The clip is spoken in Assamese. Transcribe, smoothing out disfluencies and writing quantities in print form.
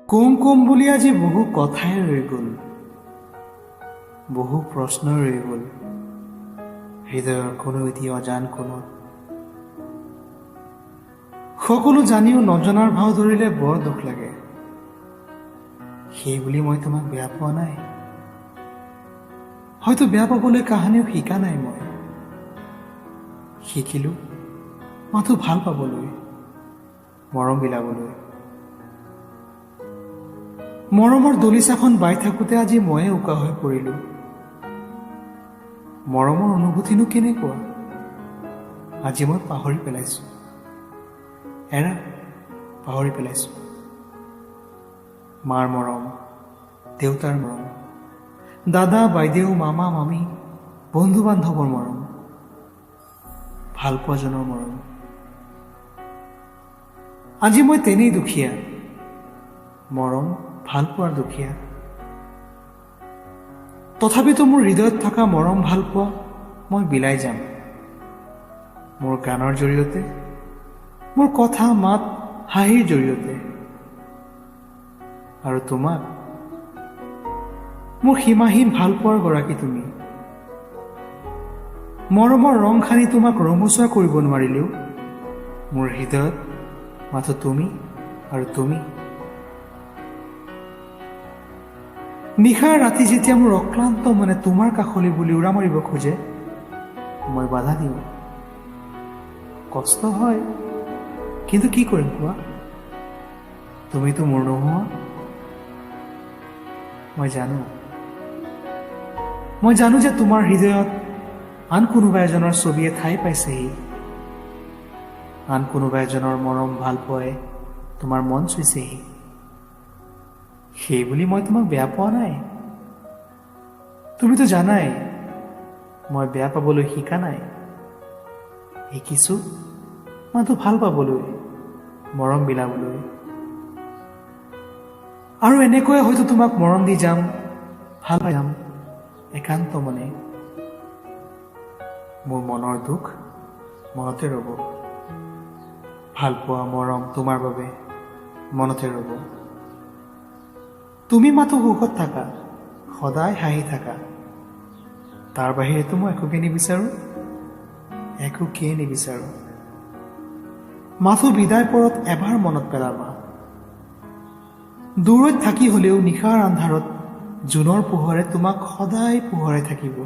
কম কম বুলি আজি বহু কথাই ৰৈ গ'ল, বহু প্ৰশ্ন ৰৈ গ'ল হৃদয়ৰ কোনো এটি অজান কোণত। সকলো জানিও নজনাৰ ভাও ধৰিলে বৰ দুখ লাগে। সেই বুলি মই তোমাক বেয়া পোৱা নাই, হয়তো বেয়া পাবলৈ কাহানিও শিকা নাই। মই শিকিলো মাথো ভাল পাবলৈ, মৰম বিলাবলৈ। মৰমৰ দলিচাখন বাই থাকোঁতে আজি ময়ে উকা হৈ পৰিলোঁ। মৰমৰ অনুভূতিনো কেনেকুৱা আজি মই পাহৰি পেলাইছোঁ, পাহৰি পেলাইছোঁ। মাৰ মৰম, দেউতাৰ মৰম, দাদা বাইদেউ মামা মামী, বন্ধু বান্ধৱৰ মৰম, ভালপোৱাজনৰ মৰম। আজি মই তেনেই দুখীয়া, মৰম ভাল পোৱাৰ দুখীয়া। তথাপিতো মোৰ হৃদয়ত থকা মৰম ভাল পোৱা মই বিলাই যাম মোৰ গানৰ জৰিয়তে, মোৰ কথা মাত হাঁহিৰ জৰিয়তে। আৰু তোমাক, মোৰ সীমাহীন ভাল পোৱাৰ গৰাকী তুমি। মৰমৰ ৰং সানি তোমাক ৰঙচুৱা কৰিব নোৱাৰিলেও মোৰ হৃদয়ত মাথো তুমি আৰু তুমি। নিশাৰ ৰাতি যেতিয়া মোৰ অক্লান্ত মনে তোমাৰ কাষলৈ বুলি উৰা মাৰিব খোজে, মই বাধা দিওঁ। কষ্ট হয়, কিন্তু কি কৰিম কোৱা, তুমিতো মোৰ নোহোৱা। মই জানো যে তোমাৰ হৃদয়ত আন কোনোবা এজনৰ ছবিয়ে ঠাই পাইছেহি, আন কোনোবা এজনৰ মৰম ভাল পোৱাই তোমাৰ মন চুইছেহি। সেই বুলি মই তোমাক বেয়া পোৱা নাই। তুমিতো জানাই মই বেয়া পাবলৈ শিকা নাই, শিকিছোঁ মাথো ভাল পাবলৈ, মৰম বিলাবলৈ। আৰু এনেকৈয়ে হয়তো তোমাক মৰম দি যাম, ভাল পাই যাম একান্ত মনে। মোৰ মনৰ দুখ মনতে ৰ'ব, ভাল পোৱা মৰম তোমাৰ বাবে মনতে ৰ'ব। তুমি মাথো সুখত থাকা, সদায় হাঁহি থাকা। তাৰ বাহিৰেতো মই একোকে নিবিচাৰোঁ। মাথো বিদায় পৰত এবাৰ মনত পেলাবা। দূৰৈত থাকি হ'লেও নিশাৰ আন্ধাৰত জোনৰ পোহৰে তোমাক সদায় পোহৰাই থাকিব।